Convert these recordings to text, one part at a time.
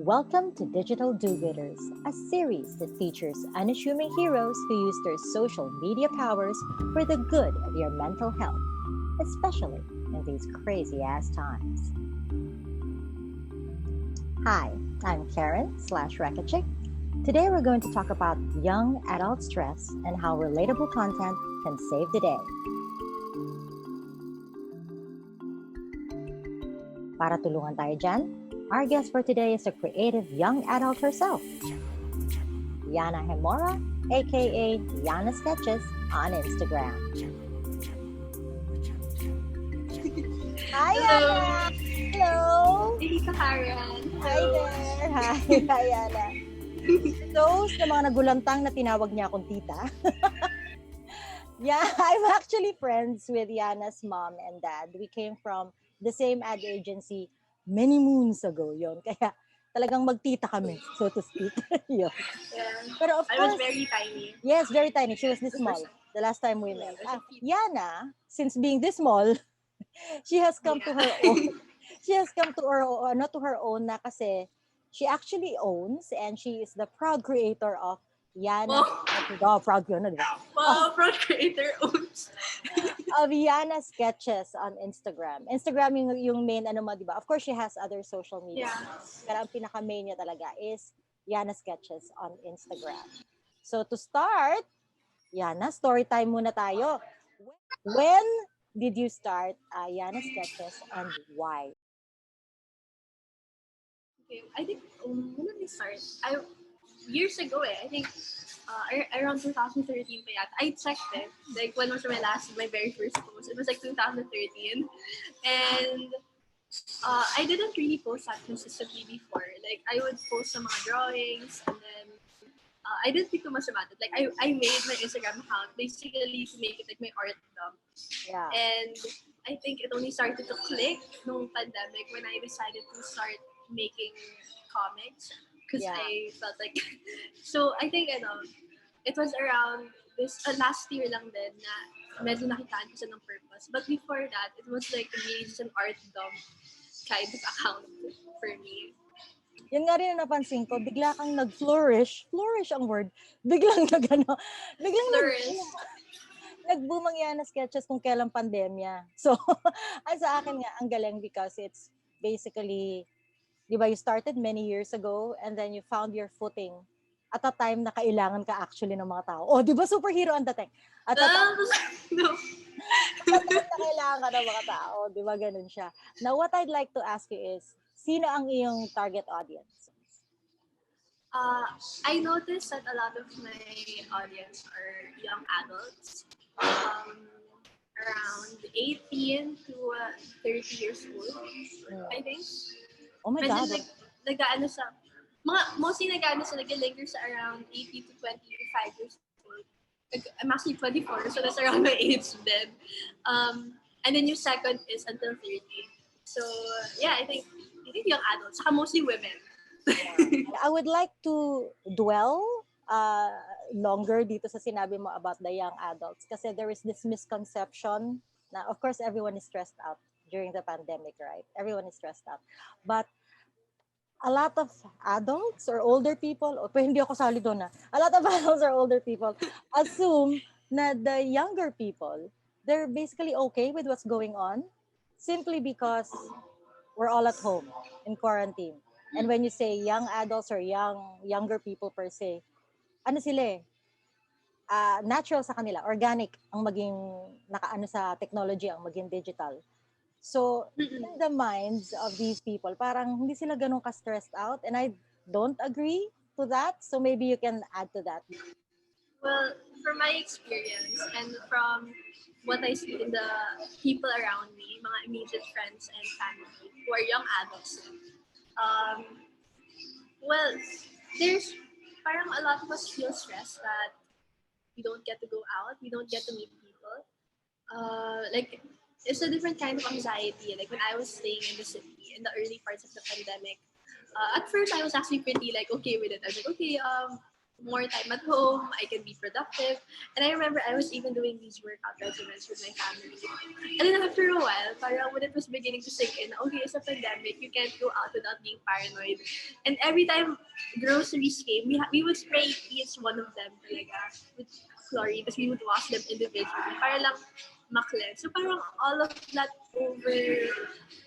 Welcome to Digital Do-Gooders, a series that features unassuming heroes who use their social media powers for the good of your mental health, especially in these crazy-ass times. Hi, I'm Karen/Rakachik. Today we're going to talk about young adult stress and how relatable content can save the day. Para tulungan tayo dyan, our guest for today is a creative young adult herself, Yanna Hemora, aka Yanna Sketches on Instagram. Hi, Hello. Yanna! Hello! Hey, Kaharan. Hi there! Hi, Yanna. Those na mga nagulantang na tinawag niya akong tita. Yeah, I'm actually friends with Yanna's mom and dad. We came from the same ad agency many moons ago yon. Kaya talagang magtita kami, so to speak. Yun. Yeah. Pero of I course, was very tiny. yes, very tiny. She was this small the last time we met. Yanna, since being this small, she has come to her own. She has come to her not to her own na kasi she actually owns and she is the proud creator of Yanna. Proud yun, di ba? Wow, proud creator owns. Of Yanna Sketches on Instagram. Instagram yung main ano mo, di ba? Of course, she has other social media. Yeah. Pero ang pinaka-main niya talaga is Yanna Sketches on Instagram. So to start, Yanna, story time muna tayo. When did you start Yanna Sketches and why? Okay, I think when did we start? Years ago I think around 2013 pa yata. I checked it. Like when was my very first post? It was like 2013. And I didn't really post that consistently before. Like I would post some mga drawings and then I didn't think too much about it. Like I made my Instagram account basically to make it like my art dump. Yeah. And I think it only started to click nung pandemic when I decided to start making comics because Yeah. I felt like so I think it was around this last year lang din na medyo nakitaan ko siya ng purpose. But before that, it was like really just an art dump kind of account for me. Yun nga rin ang napansin ko, bigla kang flourish ang word, biglang Flourish. nagboom ang Yanna Sketches kung kailang pandemya. So, ay sa akin nga, ang galing because it's basically, di ba, you started many years ago and then you found your footing at a time na kailangan ka actually ng mga tao. Oh, di ba superhero ang dating? At a time, No. at a time na kailangan ka ng mga tao. Di ba, ganun siya. Now, what I'd like to ask you is, sino ang iyong target audience? I noticed that a lot of my audience are young adults, around 18 to 30 years old, I think. Oh my And God. then nag-ano sa, mostly nag-ano sa, nag-linger sa around 18 to 25 years old. I'm actually 24, so that's around my age then. And then yung second is until 30. So, yeah, I think young adults, saka mostly women. I would like to dwell longer dito sa sinabi mo about the young adults kasi there is this misconception na of course everyone is stressed out during the pandemic, right? Everyone is stressed out. But a lot of adults or older people, o hindi ako sali doon a lot of adults or older people assume na the younger people, they're basically okay with what's going on simply because we're all at home in quarantine. And when you say young adults or younger people per se, ano sila natural sa kanila, organic ang maging nakaano sa technology, ang maging digital. So, in the minds of these people, parang hindi sila ganun ka-stressed out and I don't agree to that. So maybe you can add to that. Well, from my experience and from what I see in the people around me, mga immediate friends and family who are young adults, well, there's parang a lot of us feel stressed that we don't get to go out, we don't get to meet people. Like, it's a different kind of anxiety. Like when I was staying in the city in the early parts of the pandemic, at first I was actually pretty like okay with it. I was like, okay, more time at home. I can be productive. And I remember I was even doing these workout regimens with my family. And then after a while, parang when it was beginning to sink in, okay, it's a pandemic, you can't go out without being paranoid. And every time groceries came, we would spray each one of them talaga with chlorine, because we would wash them individually para lang maklen. So parang all of that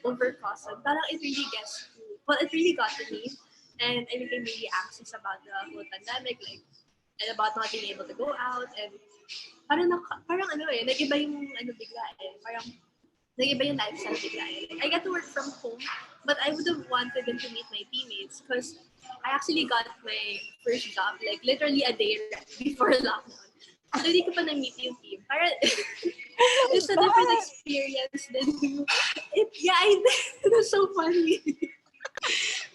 overcosted, parang it really gets to, well, it really got to me. And I became really anxious about the whole pandemic, like, and about not being able to go out. And parang ano eh, nag-iba yung ano bigla eh. Parang nag-iba yung lifestyle bigla eh. Like, I get to work from home, but I would have wanted them to meet my teammates because I actually got my first job like literally a day before lockdown. So hindi ko pa na-meet yung team. Parang Oh it's a my different God! experience than you. Yeah, it was so funny.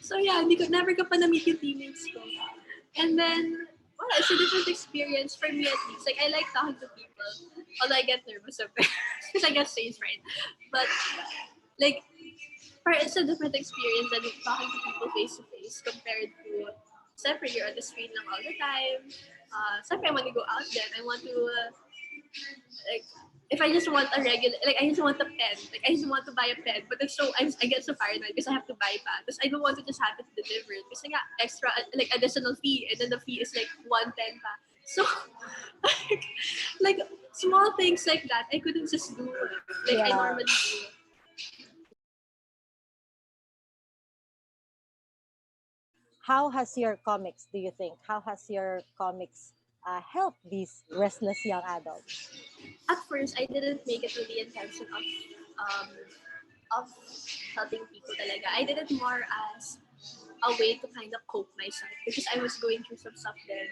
So yeah, never ko pa na-meet yung teammates ko. And then, well, it's a different experience for me at least. Like, I like talking to people. Although I get nervous sometimes. Because I get stage fright. But, like, it's a different experience than talking to people face to face compared to, separate, you're on the screen lang all the time. Separate, when you go out then, I want to, like, if I just want a regular, like I just want a pen, like I just want to buy a pen, but it's so I get so paranoid because I have to buy pa. Because I don't want to just have it delivered. Because nga extra, like additional fee, and then the fee is like 110 pa. So like small things like that, I couldn't just do like I Yeah. normally do. How has your comics, do you think? How has your comics helped these restless young adults? At first, I didn't make it with the intention um of helping people talaga. I did it more as a way to kind of cope myself because I was going through some stuff then.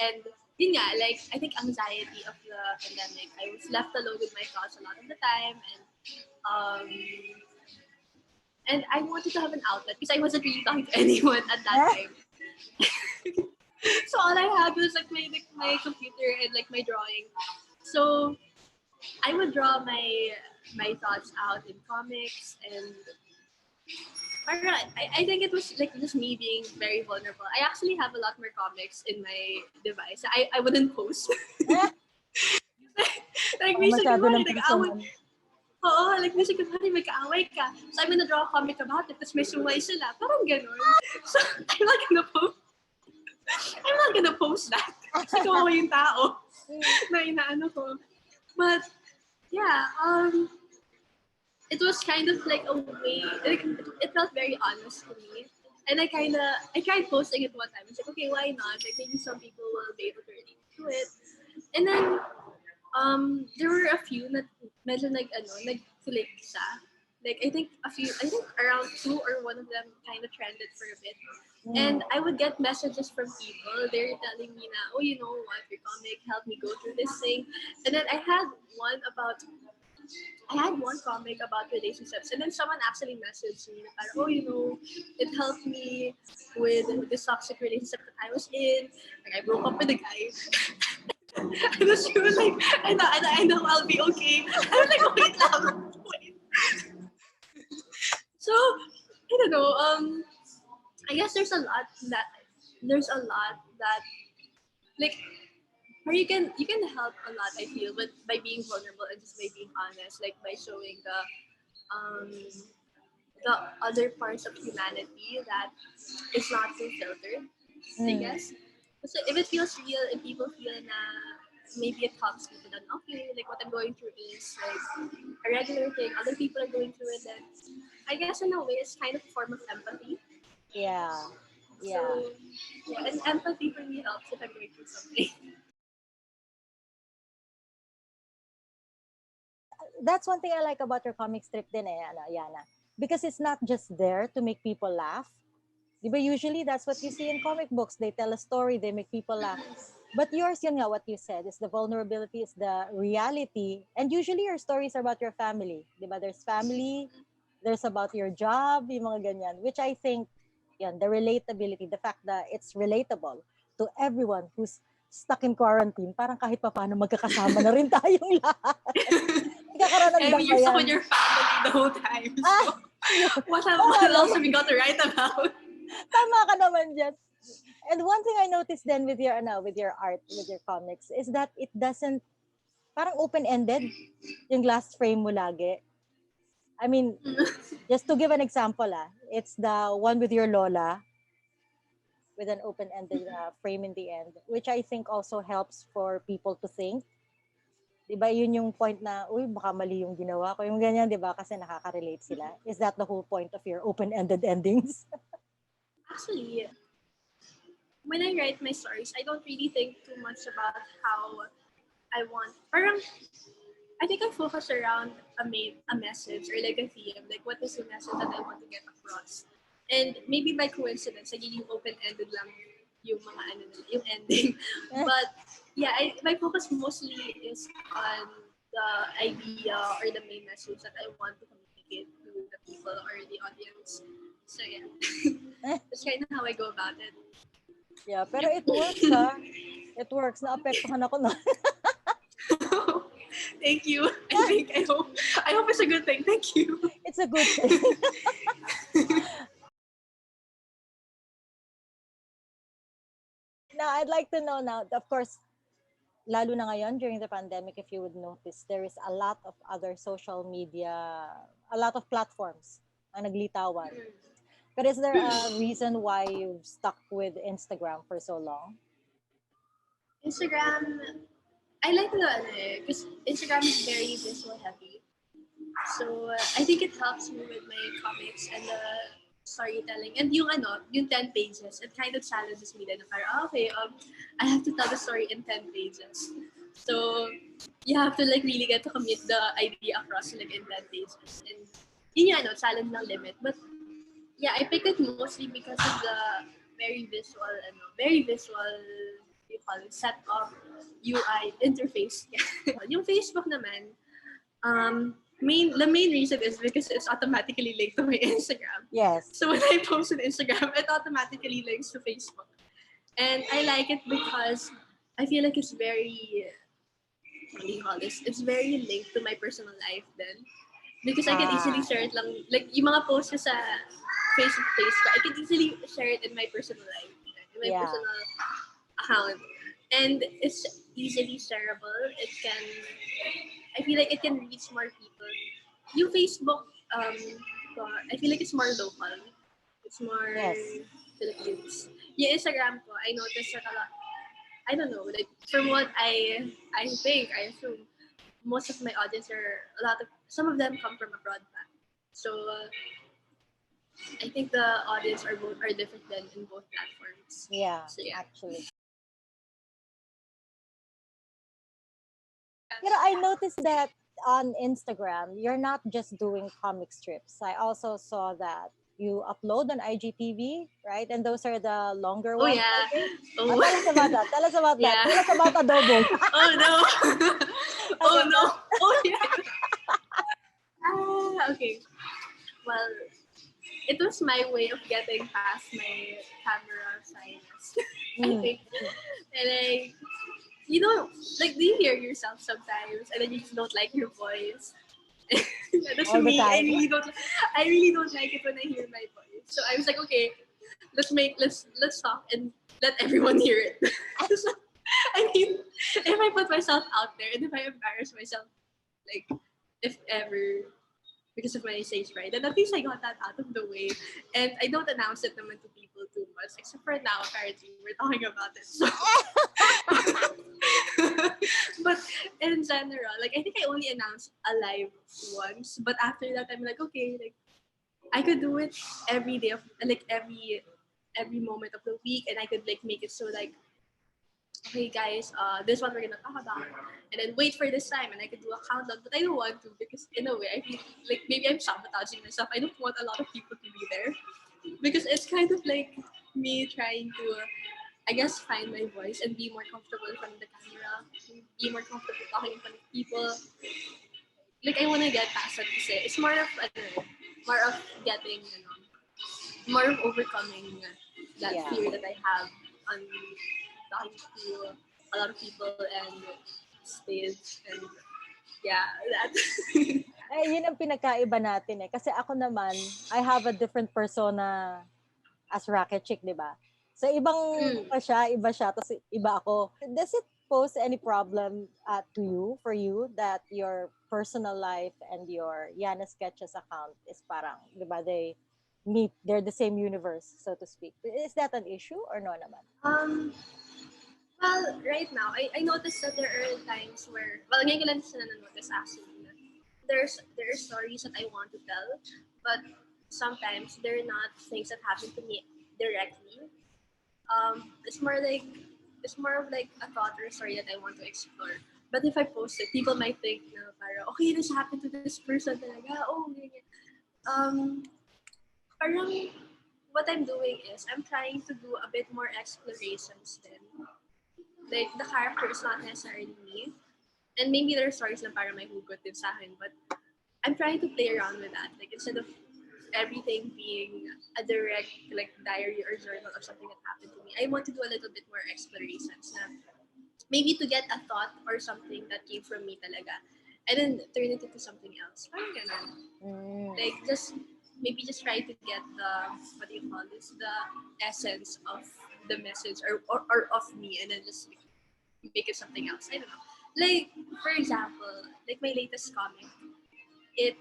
And yun nga, like, I think anxiety of the pandemic, I was left alone with my thoughts a lot of the time. Um, and I wanted to have an outlet because I wasn't really talking to anyone at that time. So all I had was like my computer and like my drawing. So I would draw my thoughts out in comics, and I think it was like just me being very vulnerable. I actually have a lot more comics in my device. I wouldn't post. Like, minsan, Masyado kunwari, ng nag-aaway. personal. Oo, like, minsan, kunwari, magkaaway ka. So, I'm gonna draw a comic about it, tapos may sungay sila. Parang ganun. So, I'm not gonna post that. Kasi kawawa yung tao na inaano ko. But, yeah, it was kind of like a way, like, it felt very honest to me. And I tried posting it one time. I was like, okay, why not? Like, maybe some people will be able to relate to it. And then, there were a few that medyo nag-click siya. Like, I think around two or one of them kind of trended for a bit. And I would get messages from people. They're telling me na, oh, you know what, your comic helped me go through this thing. And then I had one comic about relationships, and then someone actually messaged me, oh, you know, it helped me with this toxic relationship that I was in. Like, I broke up with a guy. And then she was like, I know, I'll be okay. I was like, wait lang, wait. So, I don't know, I guess there's a lot that, like, or you can help a lot, I feel, but by being vulnerable and just by being honest, like by showing um the other parts of humanity that is not so filtered, I guess. So if it feels real, if people feel na maybe it helps people, then okay, like what I'm going through is like a regular thing, other people are going through it, then I guess in a way it's kind of a form of empathy. Yeah. Yeah. So yeah, and empathy for me helps if I'm going through something. That's one thing I like about your comic strip din eh, Yana. Because it's not just there to make people laugh. But usually that's what you see in comic books. They tell a story, they make people laugh. But yours, yun nga, what you said, is the vulnerability, is the reality. And usually your stories are about your family. Diba? There's family, there's about your job, yung mga ganyan. Which I think, yan, the relatability, the fact that it's relatable to everyone who's stuck in quarantine. Parang kahit pa paano magkakasama na rin tayong lahat. Nagkakaroon ng I mean, you're stuck damayan. with your family the whole time. So what else have we got to write about? Tama ka naman dyan. And one thing I noticed then with your art, with your comics, is that it doesn't, parang open-ended yung last frame mo lagi. I mean, just to give an example, it's the one with your Lola with an open-ended frame in the end, which I think also helps for people to think. Diba yun yung point na, uy, baka mali yung ginawa ko. Yung ganyan, diba? Kasi nakaka-relate sila. Is that the whole point of your open-ended endings? Actually, when I write my stories, I don't really think too much about how I want. Parang, I think I focus around a message or like a theme. Like, what is the message that I want to get across? And maybe by coincidence, nagiging open-ended lang yung mga ano nila, yung ending. But yeah, my focus mostly is on the idea or the main message that I want to communicate to the people or the audience. So yeah, that's kind of how I go about it. Yeah, pero it works, ha? It works. Naapektuhan ako na. Thank you. I hope it's a good thing. Thank you. It's a good thing. Now, I'd like to know now, of course, lalo na ngayon during the pandemic, if you would notice, there is a lot of other social media, a lot of platforms ang naglitawan. But is there a reason why you've stuck with Instagram for so long? Instagram, I like the because Instagram is very visual heavy. So I think it helps me with my comics and the storytelling. And yung 10 pages, it kind of challenges me then. Okay, I have to tell the story in 10 pages. So you have to like really get to commit the idea across like in 10 pages. And yun yung challenge ng limit. But yeah, I picked it mostly because of the very visual, you call it, set of UI interface. Yung Facebook naman, the main reason is because it's automatically linked to my Instagram. Yes. So when I post on Instagram, it automatically links to Facebook. And I like it because I feel like it's very, what do you call this? It's very linked to my personal life then. Because I can easily share it lang, like yung mga posts ko sa Facebook page ko, I can easily share it in my personal life, in my personal account. And it's easily shareable. I feel like it can reach more people. Yung Facebook, I feel like it's more local. It's more Philippines. Yung Instagram ko, I noticed that a lot. I don't know, like from what I assume, most of my audience some of them come from abroad. So I think the audience are different than in both platforms. Yeah, so, yeah. Actually. Pero I noticed that on Instagram, you're not just doing comic strips. I also saw that you upload on IGTV, right? And those are the longer ones. Yeah. Tell us about that. Tell us about that. Tell us about Adobo. Oh no. Oh no. Oh yeah. Okay. Well, it was my way of getting past my camera shyness. I think. And like, you know, like, do you hear yourself sometimes and then you just don't like your voice? That's All the me. time. I really don't like it when I hear my voice. So I was like, okay, let's talk and let everyone hear it. So, I mean, if I put myself out there and if I embarrass myself, like, if ever, because of my stage fright, then at least I got that out of the way. And I don't announce it naman to people too much, except for now, apparently, we're talking about it. So. But in general, like, I think I only announced a live once, but after that, I'm like, okay, like, I could do it every day of, like, every moment of the week, and I could, like, make it so, like, okay guys, this one we're gonna talk about, and then wait for this time, and I could do a countdown, but I don't want to, because in a way I feel like maybe I'm sabotaging myself. I don't want a lot of people to be there, because it's kind of like me trying to, I guess, find my voice and be more comfortable in front of the camera, be more comfortable talking in front of people. Like, I want to get past it kasi it's more of getting, more of overcoming that fear that I have on talking to a lot of people and stage, and yeah, that. Yun ang pinagkaiba natin eh. Kasi ako naman, I have a different persona as Racket Chick, di ba? So ibang Mm. iba siya, tapos iba ako. Does it pose any problem to you, for you, that your personal life and your Yana Sketches account is parang, di ba, they're the same universe, so to speak. Is that an issue or no naman? Um, well, right now, I noticed that there are times where, well, ngayon ko lang sila na-notice actually, na there are stories that I want to tell, but sometimes they're not things that happen to me directly. It's more like, it's more of like a thought or a story that I want to explore. But if I post it, people might think na parang, okay, this happened to this person talaga. Oh, ganyan. Um, Parang what I'm doing is I'm trying to do a bit more explorations then. Like the character is not necessarily me. And maybe there are stories na parang may hugot din sa akin, but I'm trying to play around with that. Like instead of everything being a direct like diary or journal of something that happened to me, I want to do a little bit more explorations na maybe to get a thought or something that came from me talaga and then turn it into something else. Parang ganun. Mm. Like just maybe just try to get the what do you call this, the essence of the message or of me and then just make it something else. I don't know. Like for example, like my latest comic, it,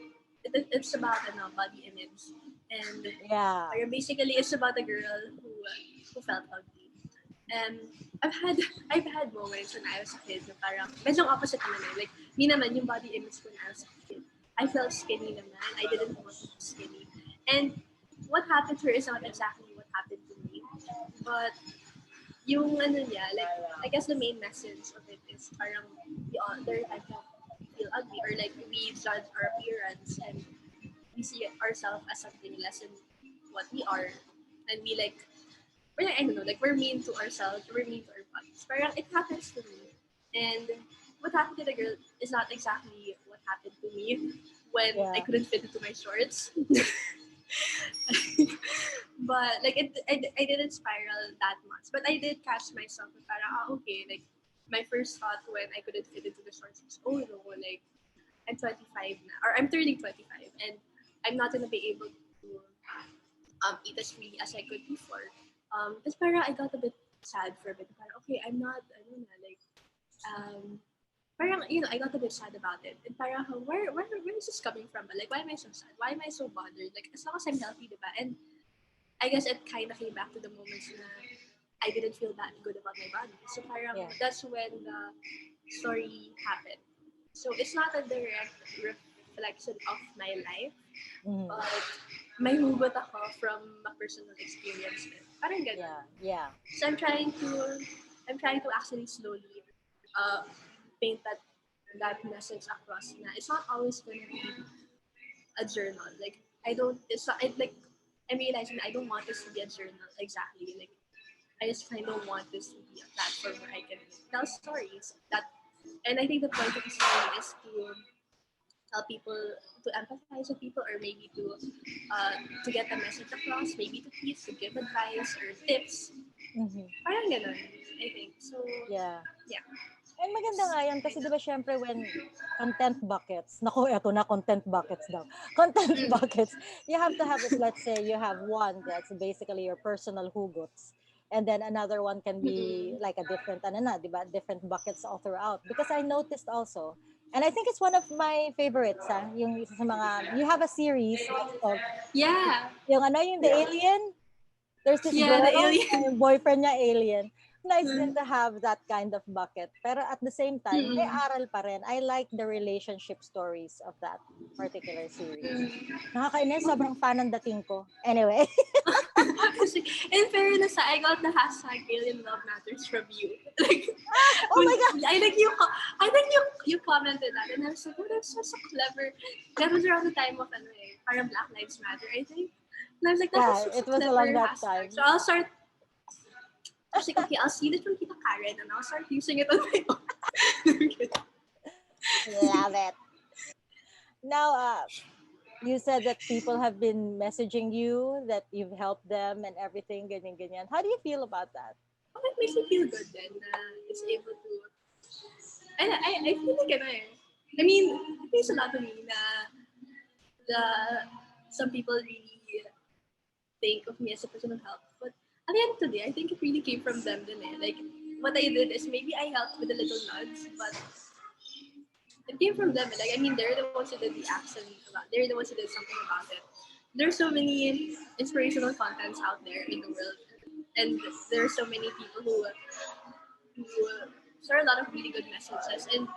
it's about body image and Yeah. basically it's about a girl who felt ugly. And I've had I've had moments when I was a kid na parang medyo opposite naman eh. Like me naman yung body image when I was a kid. I felt skinny naman. I didn't want to be skinny. And what happened to her is not exactly what happened to me. But yung ano niya, like I guess the main message of it is parang we all there are times that we feel ugly or like we judge our appearance and we see ourselves as something less than what we are and we like we're like, I don't know, like we're mean to ourselves, we're mean to our bodies. Parang it happens to me. And what happened to the girl is not exactly what happened to me when I Yeah. couldn't fit into my shorts. But like I didn't spiral that much. But I did catch myself na parang, okay, like my first thought when I couldn't fit into the shorts was, oh no, like I'm 25 now, or I'm turning 25, and I'm not gonna be able to eat as freely as I could before. Tapos parang I got a bit sad for a bit. Parang, okay, I'm not, I don't know, like, um, parang, you know, I got a bit sad about it. And parang, where is this coming from? Like, why am I so sad? Why am I so bothered? Like, as long as I'm healthy, diba? And I guess it kind of came back to the moments na I didn't feel that good about my body. So parang, Yeah. that's when the story happened. So it's not a direct reflection of my life, Mhm. but may hugot ako from a personal experience. Parang ganun. Yeah. Yeah. So I'm trying to actually slowly uh, paint that message across. Na it's not always gonna be a journal. Like I don't. It's not. Like I'm realizing I don't want this to be a journal exactly. Like I just kind of want this to be a platform where I can tell stories. That and I think the point of the story is to tell people to empathize with people or maybe to get a message across, maybe to teach, to give advice or tips. Mhm. Parang ganun, I think. So, Yeah. yeah. And maganda nga yan kasi 'di ba syempre when content buckets, naku eto na content buckets daw. Content Mm. buckets, you have to have it, let's say you have one that's basically your personal hugots. And then another one can be Mm-mm. like a different ano na, 'di ba? Different buckets all throughout. Because I noticed also, and I think it's one of my favorites, yung isa sa mga, you have a series that's called, Yeah. yung ano, yung the alien, there's this Yeah, girl, the alien. yung boyfriend niya alien. Nice din Mm. to have that kind of bucket. Pero at the same time, may Mm-mm. aral pa rin. I like the relationship stories of that particular series. Mm. Nakakainis, sobrang fan ang dating ko. Anyway. Kasi, in fairness, I got the hashtag alien love matters from you. Like, Oh my God! I think you commented that, and I was like, oh, that's so clever. That was around the time of parang Black Lives Matter, I think. And I was like, that was Yeah, such a it was along clever that hashtag. time. So I was like, okay, I'll steal it from Tita Karen, and I'll start using it on my own. Love it. Now, you said that people have been messaging you, that you've helped them and everything, ganyan, ganyan. How do you feel about that? Oh, it makes me feel good then. It's able to. I feel like I mean, it means a lot to me na the some people really think of me as a person of help. But at the end of the day, I think it really came from them. Din eh. Like, what I did is maybe I helped with a little nudge, but it came from them. Like, I mean, they're the ones who did the action about. They're the ones who did something about it. There's so many inspirational contents out there in the world, and there are so many people who share a lot of really good messages. And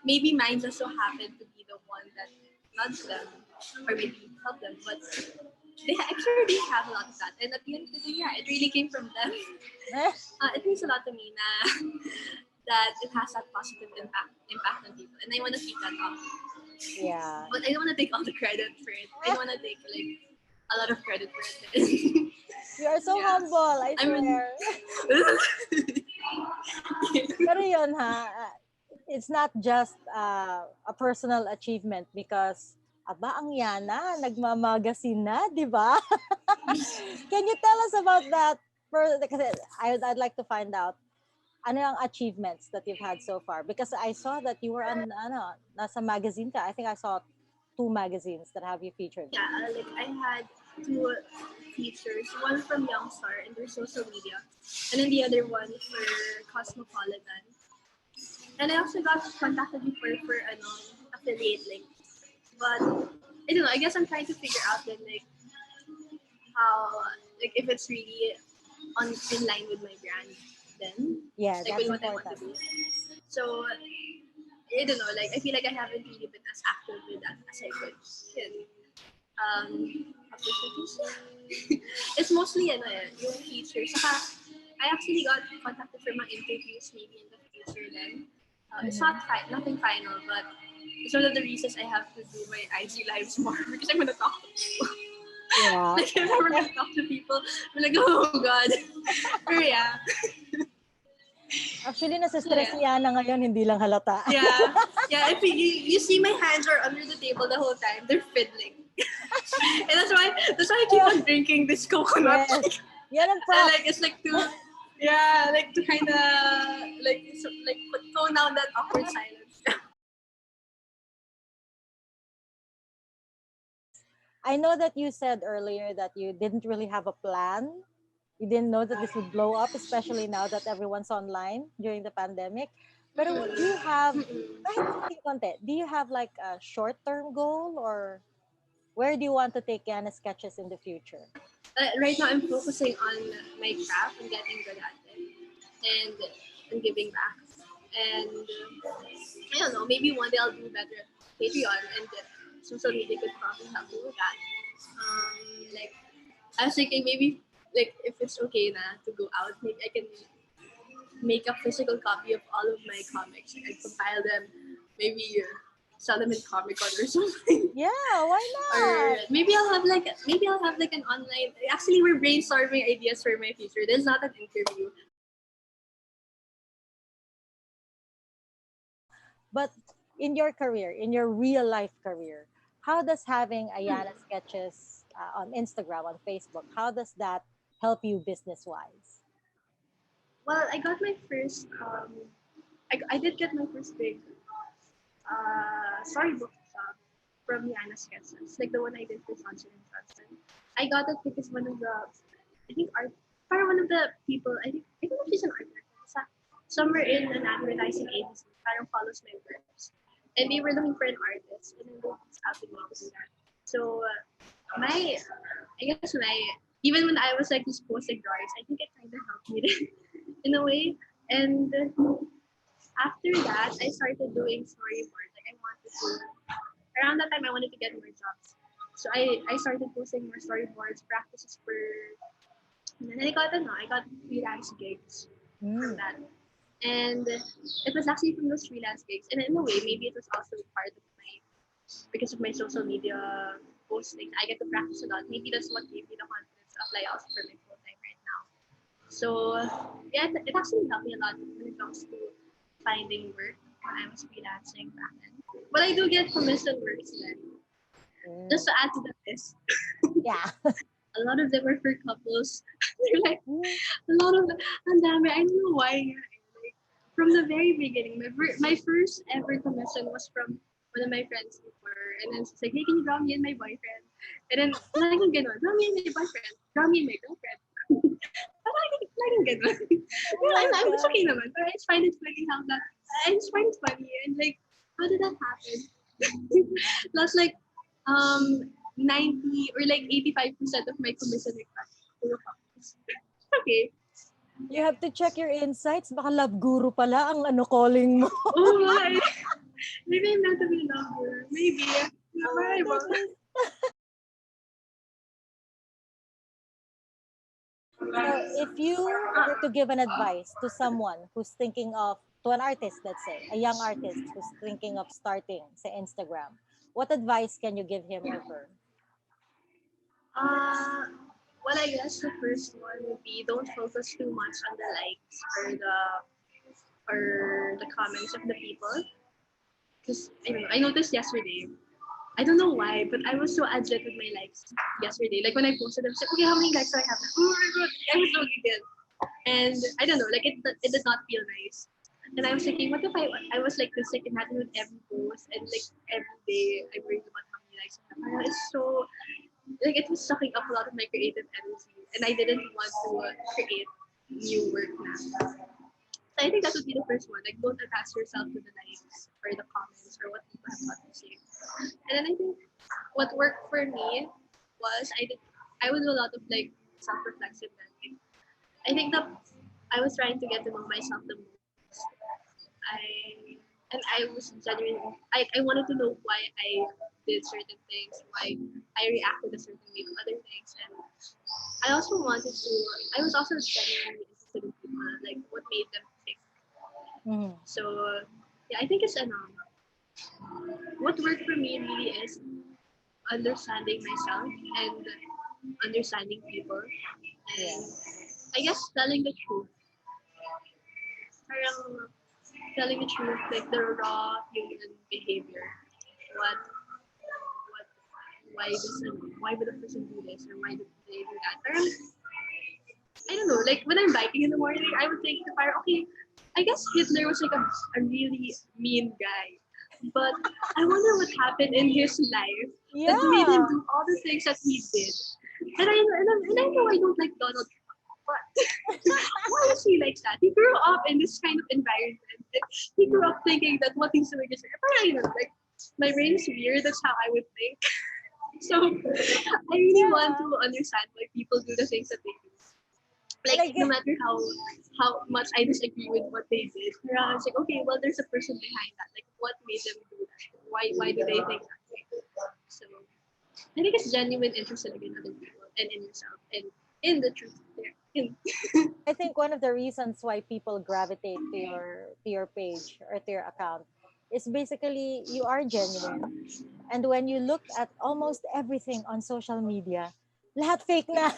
maybe mine just so happened to be the one that nudged them or maybe helped them, but actually really have a lot of that. And at the end of the day, yeah, it really came from them. It means a lot to me that it has that positive impact on people, and I want to keep that up. Yeah. But I don't want to take all the credit for it. I don't want to take like a lot of credit for it. You are so Yeah, humble, I I mean, swear. Pero yun ha, it's not just a personal achievement because aba ang Yana, nagmamagasin na, di ba? Can you tell us about that? Kasi I'd like to find out ano yung achievements that you've had so far because I saw that you were on nasa magazine ka. I think I saw 2 magazines that have you featured. yeah, like I had 2 features, one from Youngstar and their social media, and then the other one for Cosmopolitan. And I also got contacted before for affiliate link. But I don't know, I guess I'm trying to figure out then like how like if it's really on in line with my brand then. Yeah, Like that's with what I want to important. do. So I don't know, like I feel like I haven't really been as active with that as I could. Yeah. Opportunities. It's mostly yung features. Saka, I actually got contacted for my interviews maybe in the future then. It's not nothing final, but it's one of the reasons I have to do my IG lives more because I'm gonna talk to people. Yeah. Like I'm never gonna talk to people. I'm like, oh god. Pero yeah. Actually, nasa-stress Yeah. si Yana ngayon, hindi lang halata. Yeah. Yeah. If you see my hands are under the table the whole time, they're fiddling. And that's why I keep on drinking this coconut. Yes. Yan ang And prop. like it's like to yeah, like to kinda like tone down that awkward silence. I know that you said earlier that you didn't really have a plan. You didn't know that this would blow up, especially now that everyone's online during the pandemic. But do you have, kahit konti konti, do you have like a short-term goal or where do you want to take Yana sketches in the future? Right now I'm focusing on my craft and getting good at it and giving back. And I don't know, maybe one day I'll do better at Patreon and social media could probably help me with that. Like I was thinking maybe like if it's okay na to go out, maybe I can make a physical copy of all of my comics and compile them, maybe sell them in Comic Con or something. Yeah, why Or not? maybe I'll have like an online. Actually, we're brainstorming ideas for my future. This is not an interview. But in your career, in your real life career, how does having Ayana sketches on Instagram, on Facebook, how does that help you business wise? Well, I got my first. I did get my first big storybook job from Yanna Sketches, like the one I did for Johnson and Johnson. I got it because one of the, I think art, or one of the people, I don't know if she's an art director, somewhere in an advertising agency, parang follows my works. And they were looking for an artist, and then they reached out to me to do that. So I guess even when I was like just posting drawings, I think it kind of helped me in a way. And after that, I started doing storyboards. Like I wanted to, around that time, I wanted to get more jobs. So I started posting more storyboards, practices for, and then I got freelance gigs from Mm. that. And it was actually from those freelance gigs. And in a way, maybe it was also part of because of my social media postings, I get to practice a lot. Maybe that's what gave me the confidence to apply also for my full time right now. So yeah, it actually helped me a lot when it comes to finding work when I was freelancing back then. But I do get commission works then. Mm. Just to add to the list, Yeah. a lot of them are for couples. They're like Mm. a lot of and dami. I don't know why. Like from the very beginning, my first ever commission was from one of my friends before, and then she's like, "Hey, can you draw me and my boyfriend?" And then laging ganon, draw me and my boyfriend, draw me and my girlfriend. Laging ganun. Oh my It's okay God. naman. But I just find it funny how that, I just find it funny. And like, how did that happen? That's like, 90 or like 85% of my commission request. Puro copies. Okay. You have to check your insights. Baka love guru pala ang ano calling mo. Oh my. Maybe I'm meant to be a lover. Maybe. Oh my Malay mo. goodness. So if you were to give an advice to someone who's thinking of, to an artist, let's say, a young artist who's thinking of starting, say, Instagram, what advice can you give him or her? Uh, well, I guess the first one would be don't focus too much on the likes or the comments of the people. Because I don't know, I noticed yesterday. I don't know why, but I was so agile with my likes yesterday. Like when I posted, I was like, okay, how many likes do I have? Oh my god, I was so giggled. And I don't know, like it did not feel nice. And I was thinking, what if I was like this, like imagine with every post and like every day I worried about how many likes I have. It's so like it was sucking up a lot of my creative energy, and I didn't want to create new work now. So I think that would be the first one. Like, don't attach yourself to the likes or the comments or what people have got to say. And then I think what worked for me was I would do a lot of like self-reflexive learning. I think that I was trying to get to know myself the most. I was genuinely I wanted to know why I did certain things, why I reacted a certain way to other things, and I also wanted to. I was also genuinely interested in people, like what made them tick. Mhm. So yeah, I think it's what worked for me really is understanding myself and understanding people, Yeah. and I guess telling the truth. Parang telling the truth, like the raw human behavior. What what why would a person do this or why did they do that? Parang I don't know, like when I'm biking in the morning, I would think parang okay, I guess Hitler was like a really mean guy. But I wonder what happened in his life that made him Yeah. do all the things that he did. And I know I don't like Donald Trump, but why is he like that? He grew up in this kind of environment. He grew up thinking that what he's doing is right. You know, like my brain is weird. That's how I would think. So I really want to Yeah. understand why people do the things that they do. And Like I no guess, matter how much I disagree with what they did, I was like, okay, well, there's a person behind that. Like, what made them do that? Why do they think that way? So I think it's genuine interest in other people and in yourself and in the truth there. In. I think one of the reasons why people gravitate to your page or to your account is basically you are genuine. And when you look at almost everything on social media, lahat fake na.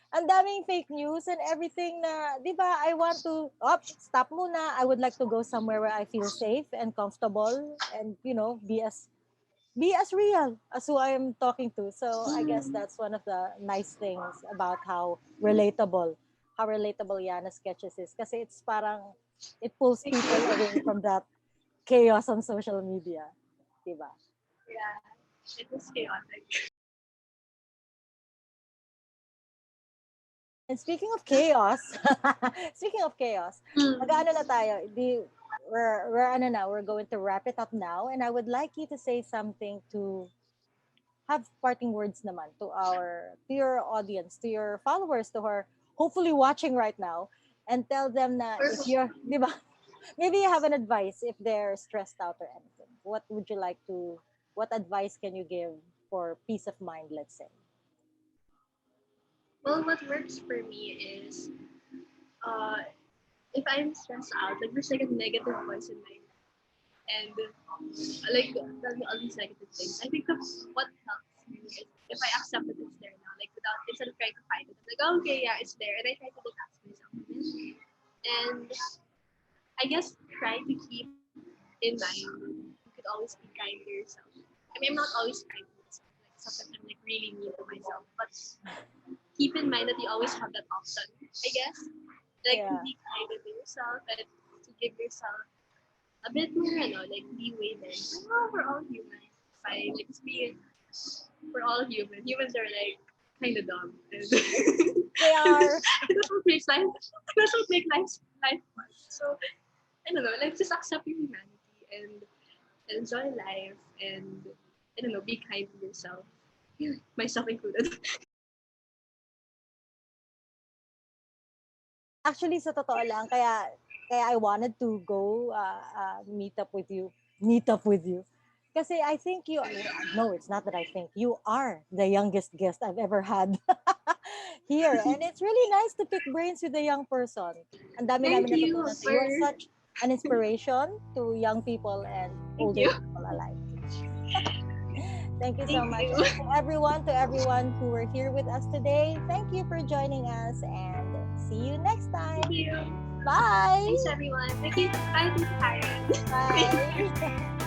Ang daming fake news and everything na, 'di ba? I want to, stop muna. I would like to go somewhere where I feel safe and comfortable and, be as real as who I am talking to. So I guess that's one of the nice things about how relatable Yana sketches is. Kasi it's parang, it pulls people away from that chaos on social media. Diba? Yeah, it was chaotic. And speaking of chaos, speaking of chaos, Mm. mag-ano na tayo, we're going to wrap it up now, and I would like you to say something to have parting words naman to your audience, to your followers, to her hopefully watching right now, and tell them na if you're, di ba, maybe you have an advice if they're stressed out or anything. What advice can you give for peace of mind, let's say? Well, what works for me is uh, if I'm stressed out, like there's like a negative voice in my head, and like tell me all these negative things. I think what helps me is if I accept that it's there now, like without instead of trying to fight it, I'm like, oh, okay, yeah, it's there, and I try to detach myself from it. And I guess try to keep in mind you could always be kind to yourself. I mean, I'm not always kind to myself. Like sometimes I'm like really mean to myself, but keep in mind that you always have that option. I guess like to Yeah. be kind to yourself and to give yourself a bit more, like leeway then. Oh, we're all human. Fine. Like, we're all human. Humans are like kind of dumb. And They are. that's what makes life. That's what makes life fun. So I don't know. Like just accept your humanity and enjoy life and I don't know. Be kind to yourself, myself included. Actually, sa totoo lang, kaya I wanted to go meet up with you. Kasi I think you, no, it's not that I think, you are the youngest guest I've ever had here. And it's really nice to pick brains with a young person. Ang dami Thank namin you natutunan. So for you are such an inspiration to young people and thank older you. people alike. Thank you so Thank much. you. And to everyone who were here with us today, thank you for joining us and see you next time. Thank you. Bye. Thanks everyone. Thank you. Bye, Tita Karen. Bye.